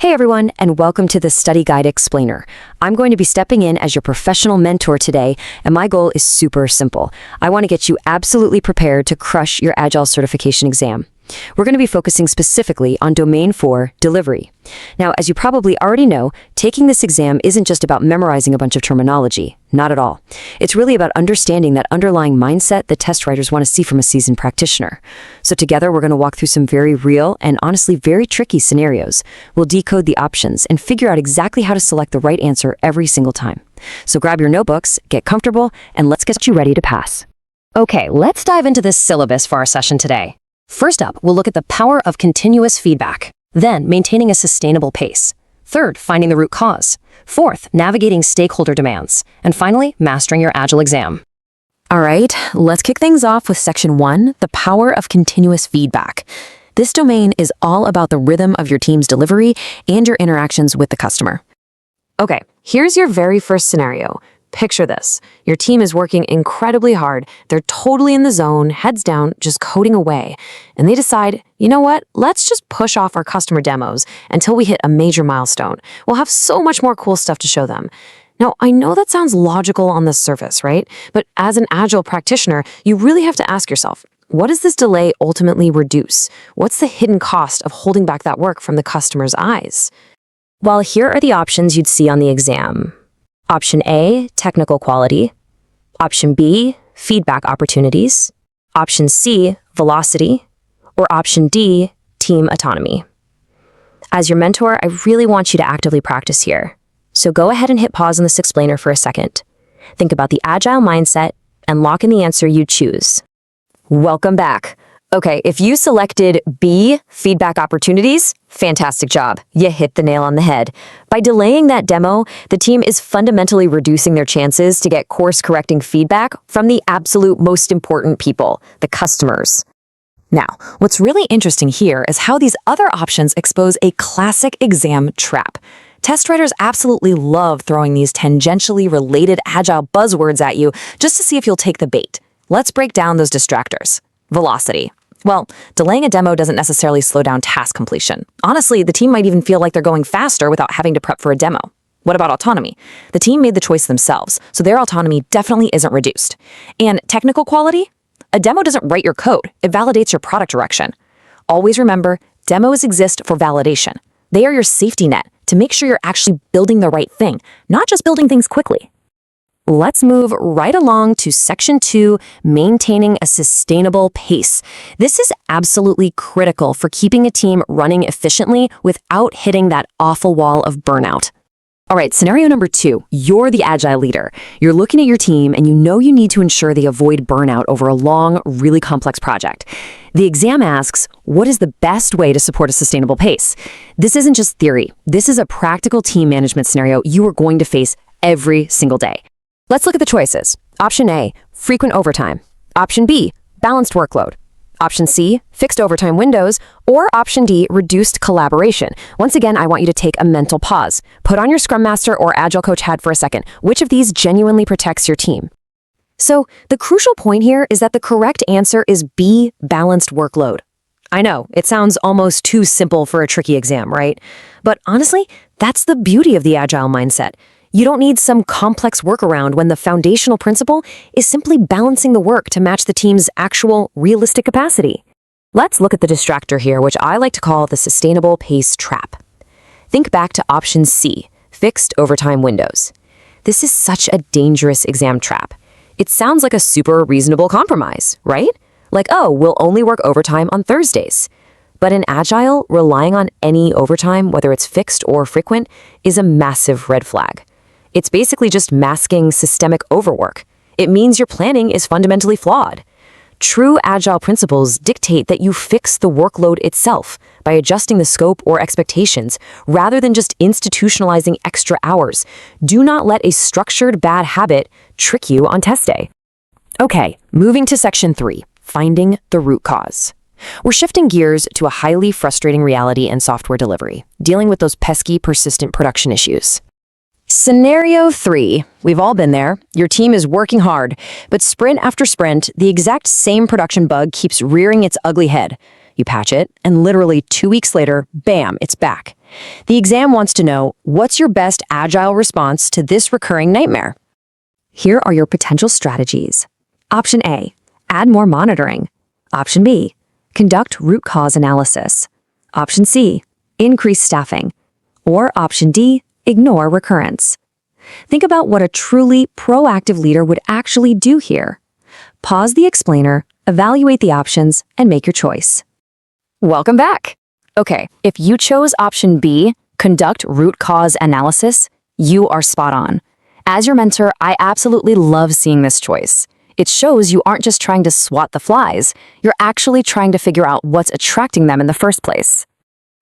Hey everyone, and welcome to the Study Guide Explainer. I'm going to be stepping in as your professional mentor today, and my goal is super simple. I want to get you absolutely prepared to crush your Agile certification exam. We're going to be focusing specifically on Domain 4, Delivery. Now, as you probably already know, taking this exam isn't just about memorizing a bunch of terminology. Not at all. It's really about understanding that underlying mindset that test writers want to see from a seasoned practitioner. So together, we're going to walk through some very real and honestly very tricky scenarios. We'll decode the options and figure out exactly how to select the right answer every single time. So grab your notebooks, get comfortable, and let's get you ready to pass. Okay, let's dive into this syllabus for our session today. First up, we'll look at the power of continuous feedback. Then, maintaining a sustainable pace. Third, finding the root cause. Fourth, navigating stakeholder demands. And finally, mastering your Agile exam. All right, let's kick things off with Section 1, the power of continuous feedback. This domain is all about the rhythm of your team's delivery and your interactions with the customer. Okay, here's your very first scenario. Picture this. Your team is working incredibly hard. They're totally in the zone, heads down, just coding away. And they decide, you know what? Let's just push off our customer demos until we hit a major milestone. We'll have so much more cool stuff to show them. Now, I know that sounds logical on the surface, right? But as an Agile practitioner, you really have to ask yourself, what does this delay ultimately reduce? What's the hidden cost of holding back that work from the customer's eyes? Well, here are the options you'd see on the exam. Option A, technical quality. Option B, feedback opportunities. Option C, velocity. Or Option D, team autonomy. As your mentor, I really want you to actively practice here. So go ahead and hit pause on this explainer for a second. Think about the Agile mindset and lock in the answer you choose. Welcome back. Okay, if you selected B, feedback opportunities, fantastic job. You hit the nail on the head. By delaying that demo, the team is fundamentally reducing their chances to get course-correcting feedback from the absolute most important people, the customers. Now, what's really interesting here is how these other options expose a classic exam trap. Test writers absolutely love throwing these tangentially related Agile buzzwords at you just to see if you'll take the bait. Let's break down those distractors. Velocity. Well, delaying a demo doesn't necessarily slow down task completion. Honestly, the team might even feel like they're going faster without having to prep for a demo. What about autonomy? The team made the choice themselves, so their autonomy definitely isn't reduced. And technical quality? A demo doesn't write your code, it validates your product direction. Always remember, demos exist for validation. They are your safety net to make sure you're actually building the right thing, not just building things quickly. Let's move right along to Section 2, maintaining a sustainable pace. This is absolutely critical for keeping a team running efficiently without hitting that awful wall of burnout. All right, scenario number 2, you're the Agile leader. You're looking at your team and you know you need to ensure they avoid burnout over a long, really complex project. The exam asks, what is the best way to support a sustainable pace? This isn't just theory. This is a practical team management scenario you are going to face every single day. Let's look at the choices. Option A, frequent overtime. Option B, balanced workload. Option C, fixed overtime windows. Or Option D, reduced collaboration. Once again, I want you to take a mental pause. Put on your Scrum Master or Agile Coach hat for a second. Which of these genuinely protects your team? So, the crucial point here is that the correct answer is B, balanced workload. I know, it sounds almost too simple for a tricky exam, right? But honestly, that's the beauty of the Agile mindset. You don't need some complex workaround when the foundational principle is simply balancing the work to match the team's actual realistic capacity. Let's look at the distractor here, which I like to call the sustainable pace trap. Think back to Option C, fixed overtime windows. This is such a dangerous exam trap. It sounds like a super reasonable compromise, right? Like, oh, we'll only work overtime on Thursdays. But in Agile, relying on any overtime, whether it's fixed or frequent, is a massive red flag. It's basically just masking systemic overwork. It means your planning is fundamentally flawed. True Agile principles dictate that you fix the workload itself by adjusting the scope or expectations rather than just institutionalizing extra hours. Do not let a structured bad habit trick you on test day. Okay, moving to Section 3, finding the root cause. We're shifting gears to a highly frustrating reality in software delivery, dealing with those pesky, persistent production issues. Scenario 3. We've all been there. Your team is working hard, but sprint after sprint, the exact same production bug keeps rearing its ugly head. you patch it, and literally 2 weeks later, bam, it's back. The exam wants to know, what's your best Agile response to this recurring nightmare? Here are your potential strategies. Option A, add more monitoring. Option B, conduct root cause analysis. Option C, increase staffing. Or option D, ignore recurrence. Think about what a truly proactive leader would actually do here. Pause the explainer, evaluate the options, and make your choice. Welcome back. Okay, if you chose option B, conduct root cause analysis, you are spot on. As your mentor, I absolutely love seeing this choice. It shows you aren't just trying to swat the flies, you're actually trying to figure out what's attracting them in the first place.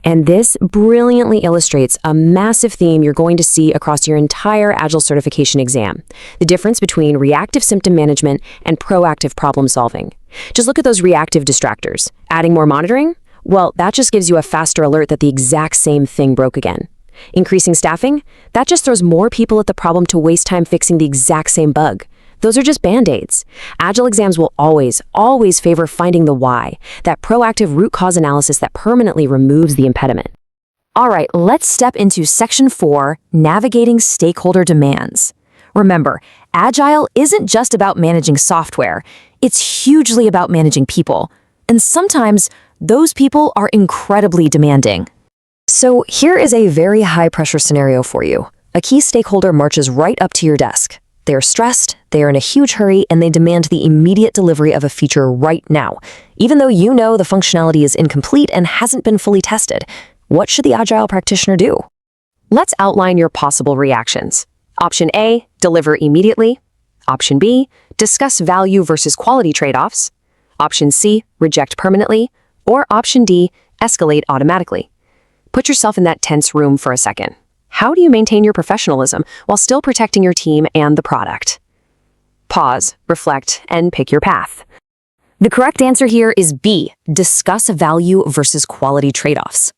And this brilliantly illustrates a massive theme you're going to see across your entire Agile certification exam: the difference between reactive symptom management and proactive problem solving. Just look at those reactive distractors. Adding more monitoring? Well, that just gives you a faster alert that the exact same thing broke again. Increasing staffing? That just throws more people at the problem to waste time fixing the exact same bug. Those are just band-aids. Agile exams will always favor finding the why, that proactive root cause analysis that permanently removes the impediment. All right, let's step into Section 4, Navigating Stakeholder Demands. Remember, Agile isn't just about managing software. It's hugely about managing people. And sometimes, those people are incredibly demanding. So here is a very high-pressure scenario for you. A key stakeholder marches right up to your desk. They are stressed, they are in a huge hurry, and they demand the immediate delivery of a feature right now, even though you know the functionality is incomplete and hasn't been fully tested. What should the Agile practitioner do? Let's outline your possible reactions. Option A, deliver immediately. Option B, discuss value versus quality trade-offs. Option C, reject permanently. Or option D, escalate automatically. Put yourself in that tense room for a second. How do you maintain your professionalism while still protecting your team and the product? Pause, reflect, and pick your path. The correct answer here is B, discuss value versus quality trade-offs.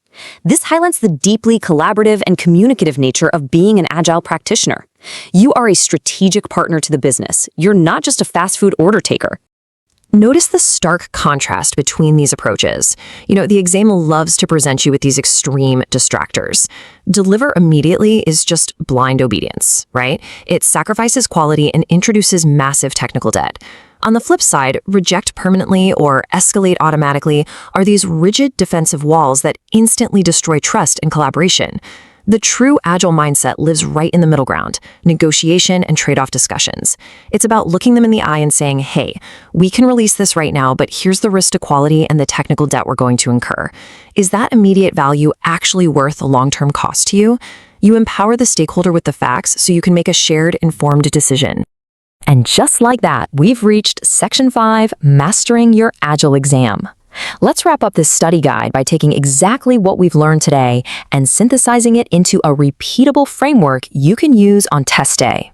This highlights the deeply collaborative and communicative nature of being an Agile practitioner. You are a strategic partner to the business. You're not just a fast food order taker. Notice the stark contrast between these approaches. The exam loves to present you with these extreme distractors. Deliver immediately is just blind obedience, right? It sacrifices quality and introduces massive technical debt. On the flip side, reject permanently or escalate automatically are these rigid defensive walls that instantly destroy trust and collaboration. The true Agile mindset lives right in the middle ground, negotiation and trade-off discussions. It's about looking them in the eye and saying, hey, we can release this right now, but here's the risk to quality and the technical debt we're going to incur. Is that immediate value actually worth a long-term cost to you? You empower the stakeholder with the facts so you can make a shared, informed decision. And just like that, we've reached Section 5, Mastering Your Agile Exam. Let's wrap up this study guide by taking exactly what we've learned today and synthesizing it into a repeatable framework you can use on test day.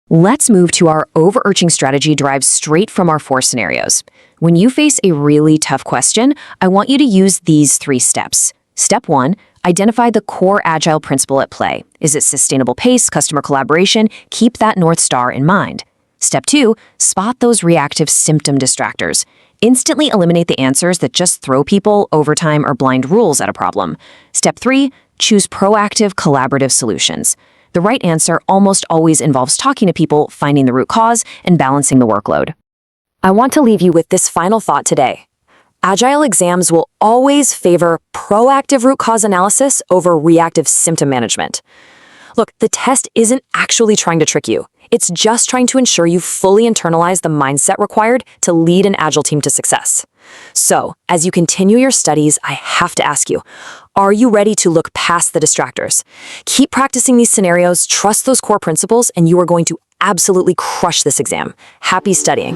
Let's move to our overarching strategy derived straight from our 4 scenarios. When you face a really tough question, I want you to use these 3 steps. Step 1, identify the core Agile principle at play. Is it sustainable pace, customer collaboration? Keep that North Star in mind. Step 2, spot those reactive symptom distractors. Instantly eliminate the answers that just throw people, overtime, or blind rules at a problem. Step 3, choose proactive, collaborative solutions. The right answer almost always involves talking to people, finding the root cause, and balancing the workload. I want to leave you with this final thought today. Agile exams will always favor proactive root cause analysis over reactive symptom management. Look, the test isn't actually trying to trick you. It's just trying to ensure you fully internalize the mindset required to lead an Agile team to success. So, as you continue your studies, I have to ask you, are you ready to look past the distractors? Keep practicing these scenarios, trust those core principles, and you are going to absolutely crush this exam. Happy studying.